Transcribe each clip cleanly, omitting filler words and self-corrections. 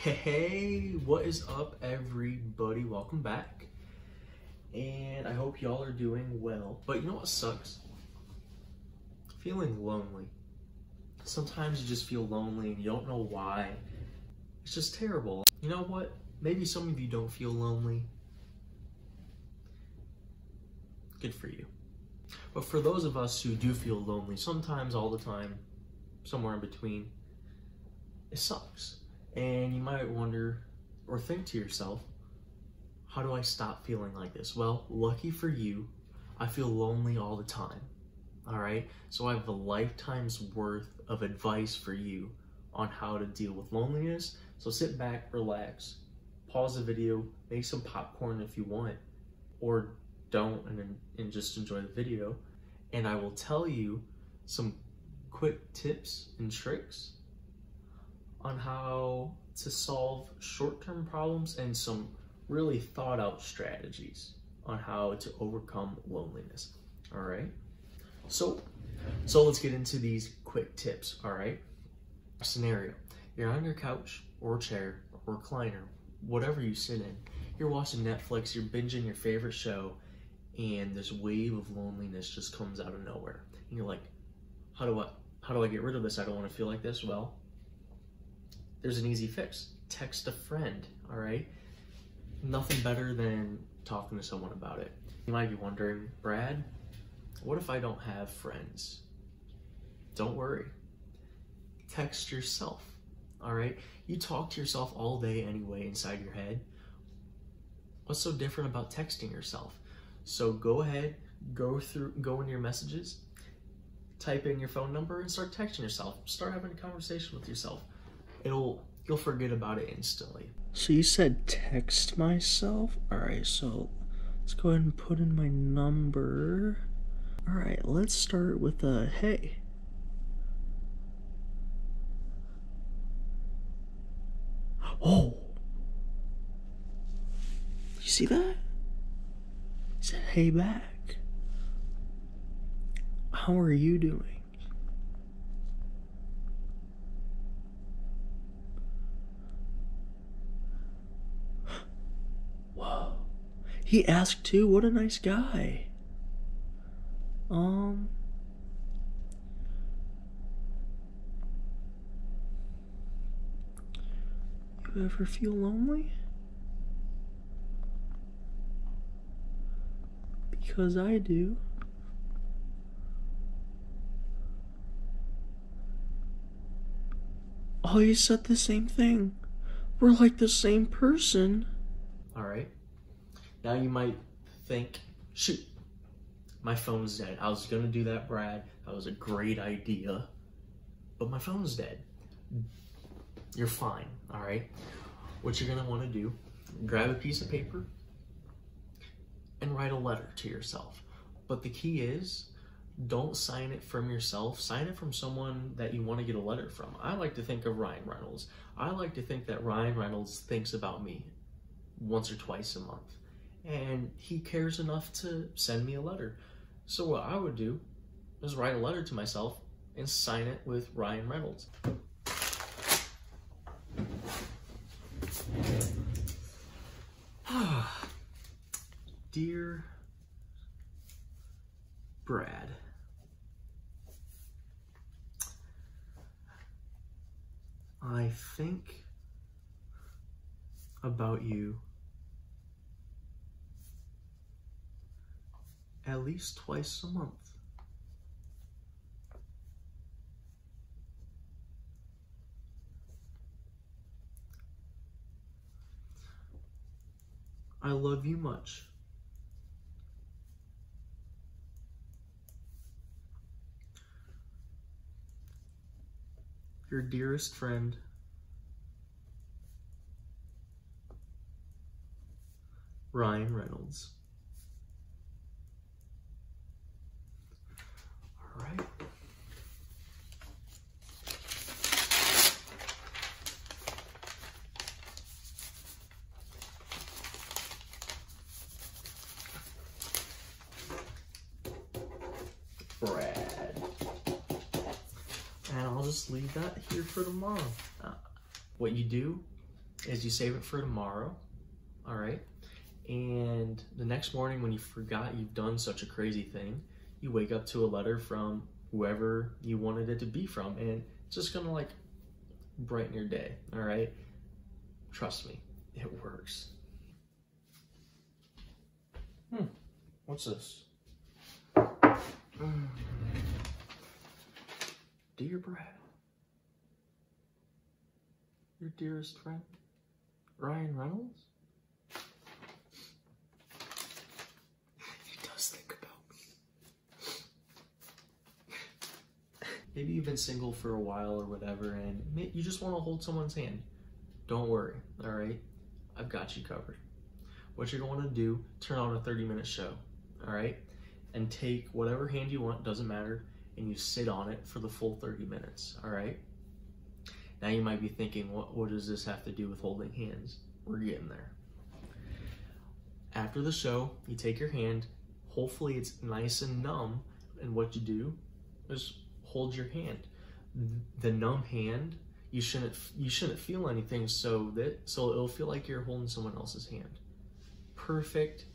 Hey, what is up, everybody? Welcome back. And I hope y'all are doing well. But you know what sucks? Feeling lonely. Sometimes you just feel lonely and you don't know why. It's just terrible. You know what? Maybe some of you don't feel lonely. Good for you. But for those of us who do feel lonely, sometimes, all the time, somewhere in between, it sucks. And you might wonder or think to yourself, how do I stop feeling like this? Well, lucky for you, I feel lonely all the time. All right? So I have a lifetime's worth of advice for you on how to deal with loneliness. So sit back, relax, pause the video, make some popcorn if you want, or don't, and just enjoy the video. And I will tell you some quick tips and tricks on how to solve short-term problems and some really thought-out strategies on how to overcome loneliness. All right, so let's get into these quick tips. All right, scenario: you're on your couch or chair or recliner, whatever you sit in, you're watching Netflix, you're binging your favorite show, and this wave of loneliness just comes out of nowhere, and you're like, how do I get rid of this? I don't want to feel like this. Well, there's an easy fix. Text a friend, all right? Nothing better than talking to someone about it. You might be wondering, Brad, what if I don't have friends? Don't worry. Text yourself, all right? You talk to yourself all day anyway inside your head. What's so different about texting yourself? So go ahead, go into your messages, type in your phone number and start texting yourself. Start having a conversation with yourself. You'll forget about it instantly. So you said text myself? Alright, so let's go ahead and put in my number. Alright, let's start with a hey. Oh! You see that? He said hey back. How are you doing? He asked too. What a nice guy. You ever feel lonely? Because I do. Oh, you said the same thing. We're like the same person. All right. Now you might think, shoot, my phone's dead. I was gonna do that, Brad. That was a great idea, but my phone's dead. You're fine, all right? What you're gonna wanna do, grab a piece of paper and write a letter to yourself. But the key is, don't sign it from yourself. Sign it from someone that you wanna get a letter from. I like to think of Ryan Reynolds. I like to think that Ryan Reynolds thinks about me once or twice a month, and he cares enough to send me a letter. So what I would do is write a letter to myself and sign it with Ryan Reynolds. Dear Brad, I think about you at least twice a month. I love you much. Your dearest friend, Ryan Reynolds. All right. Brad. And I'll just leave that here for tomorrow. What you do is you save it for tomorrow, all right? And the next morning when you forgot you've done such a crazy thing, you wake up to a letter from whoever you wanted it to be from, and it's just gonna like brighten your day, all right? Trust me, it works. What's this? Dear Brad, your dearest friend, Ryan Reynolds? He does think about me. Maybe you've been single for a while or whatever, and you just want to hold someone's hand. Don't worry, all right? I've got you covered. What you're going to do, turn on a 30-minute show, all right? And take whatever hand you want, doesn't matter, and you sit on it for the full 30 minutes, all right? Now you might be thinking, what does this have to do with holding hands? We're getting there. After the show, you take your hand, hopefully it's nice and numb, and what you do is hold your hand. The numb hand, you shouldn't feel anything, so it'll feel like you're holding someone else's hand. Perfect.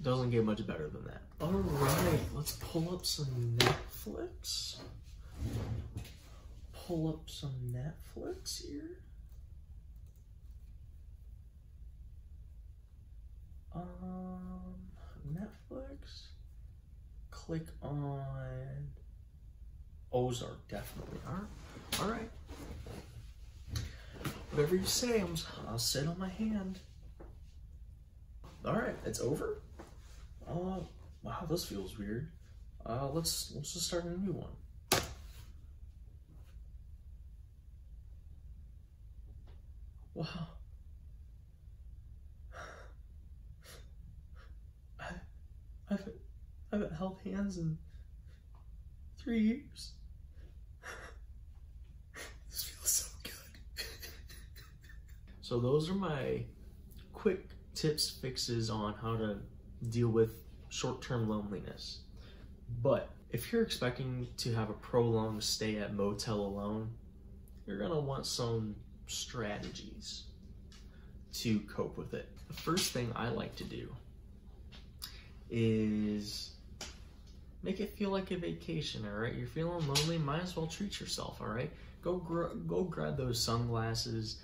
Doesn't get much better than that. All right, let's pull up some Netflix. Pull up some Netflix here. Netflix. Click on Ozark, definitely. All right. Whatever you say, I'll sit on my hand. All right, it's over. Wow, this feels weird. Let's just start a new one. Wow. I haven't held hands in 3 years. This feels so good. So those are my quick tips, fixes on how to deal with short-term loneliness. But if you're expecting to have a prolonged stay at motel alone, you're gonna want some strategies to cope with it. The first thing I like to do is make it feel like a vacation, all right? You're feeling lonely, might as well treat yourself, all right? Go grab those sunglasses,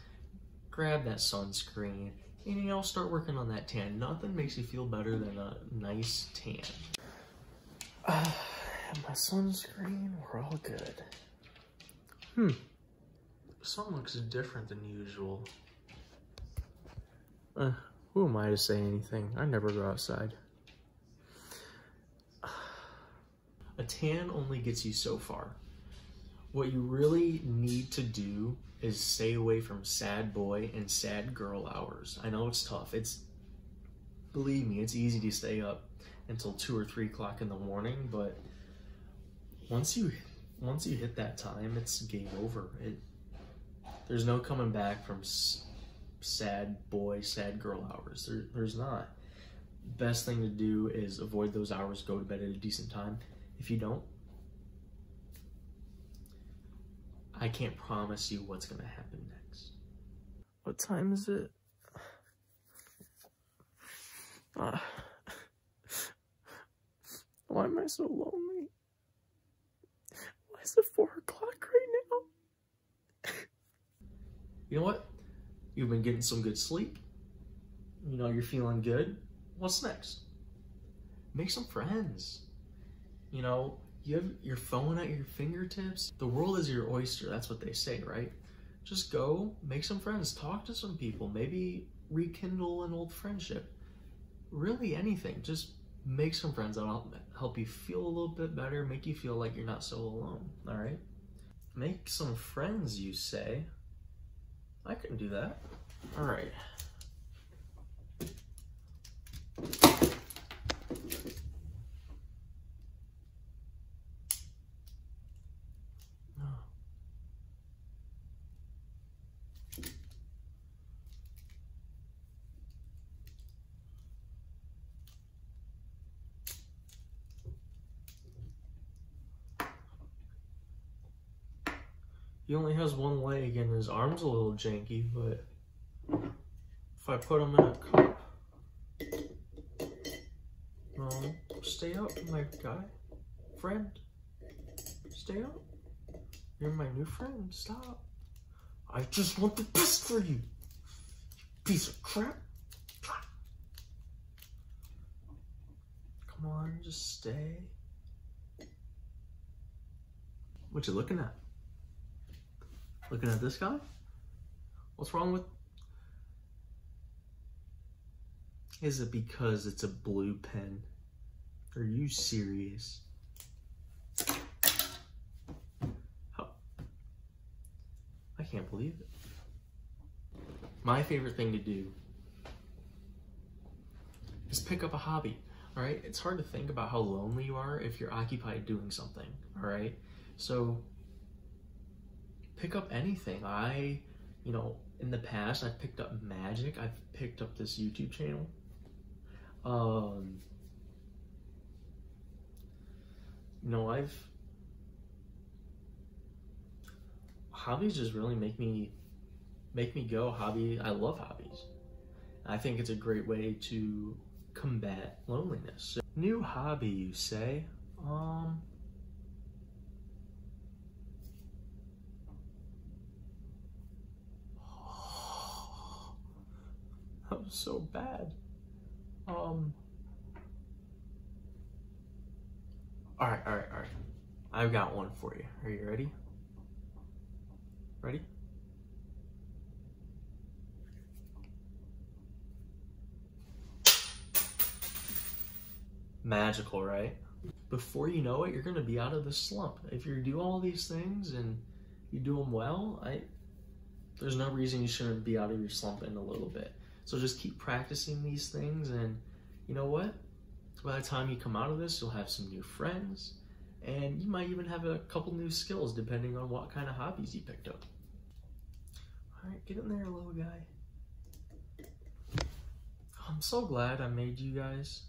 grab that sunscreen, and start working on that tan. Nothing makes you feel better than a nice tan. My sunscreen, we're all good. Sun looks different than usual. Who am I to say anything? I never go outside. A tan only gets you so far. What you really need to do is stay away from sad boy and sad girl hours. I know it's tough. Believe me, it's easy to stay up until 2 or 3 o'clock in the morning, but once you hit that time, it's game over. There's no coming back from sad boy, sad girl hours. There's not. Best thing to do is avoid those hours, go to bed at a decent time. If you don't, I can't promise you what's gonna happen next. What time is it? Why am I so lonely? Why is it 4 o'clock right now? You know what? You've been getting some good sleep. You're feeling good. What's next? Make some friends. You have your phone at your fingertips. The world is your oyster. That's what they say, right? Just go, make some friends, talk to some people, maybe rekindle an old friendship. Really anything. Just make some friends that'll help you feel a little bit better, make you feel like you're not so alone, all right? Make some friends, you say? I can do that. All right. He only has one leg and his arm's a little janky, but If I put them in a cup, no, stay up, my guy, friend, stay up. You're my new friend, stop. I just want the best for you, you piece of crap. Come on, just stay. What you looking at? Looking at this guy? What's wrong with? Is it because it's a blue pen? Are you serious? How? I can't believe it. My favorite thing to do is pick up a hobby, all right? It's hard to think about how lonely you are if you're occupied doing something, all right? So pick up anything. In the past, I've picked up magic. I've picked up this YouTube channel. Hobbies just really make me go. I love hobbies. I think it's a great way to combat loneliness. So, new hobby, you say? That was so bad. All right. I've got one for you. Are you ready? Ready? Magical, right? Before you know it, you're gonna be out of the slump. If you do all these things and you do them well, there's no reason you shouldn't be out of your slump in a little bit. So just keep practicing these things, and you know what? By the time you come out of this, you'll have some new friends, and you might even have a couple new skills depending on what kind of hobbies you picked up. All right, get in there, little guy. I'm so glad I made you guys.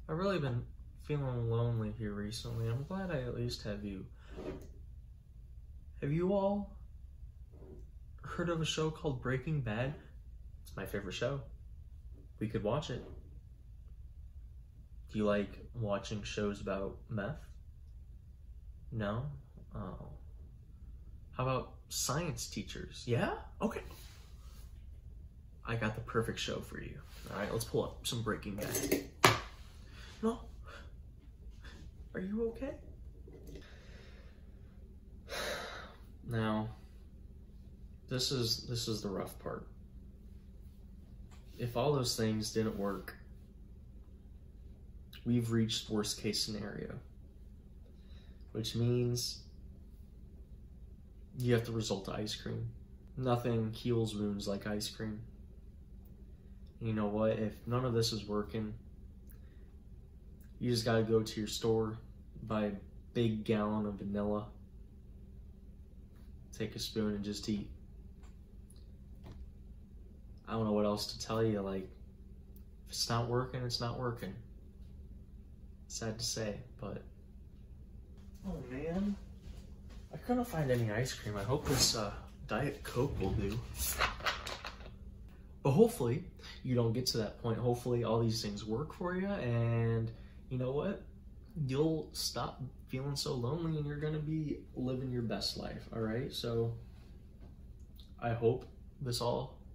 I've really been feeling lonely here recently. I'm glad I at least have you. Have you all heard of a show called Breaking Bad? It's my favorite show. We could watch it. Do you like watching shows about meth? No? Oh. How about science teachers? Yeah? Okay. I got the perfect show for you. All right, let's pull up some Breaking Bad. No? Are you okay? Now, this is the rough part. If all those things didn't work, we've reached worst case scenario, which means you have to resort to ice cream. Nothing heals wounds like ice cream. And you know what? If none of this is working, you just gotta go to your store, buy a big gallon of vanilla, take a spoon and just eat. I don't know what else to tell you. Like, if it's not working, it's not working. Sad to say, but... Oh man, I couldn't find any ice cream. I hope this Diet Coke will do. But hopefully, you don't get to that point. Hopefully, all these things work for you, and you know what? You'll stop feeling so lonely, and you're gonna be living your best life, all right? So, I hope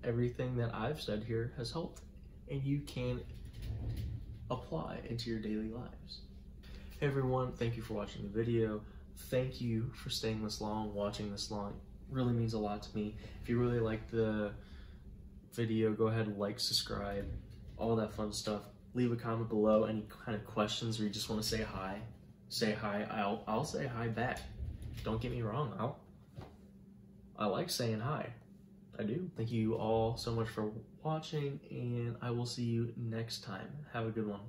everything that I've said here has helped, and you can apply into your daily lives. Hey everyone, thank you for watching the video. Thank you for staying this long, watching this long. It really means a lot to me. If you really like the video, go ahead and like, subscribe, all that fun stuff. Leave a comment below, any kind of questions, or you just want to say hi. Say hi. I'll say hi back. Don't get me wrong. I like saying hi. I do. Thank you all so much for watching, and I will see you next time. Have a good one.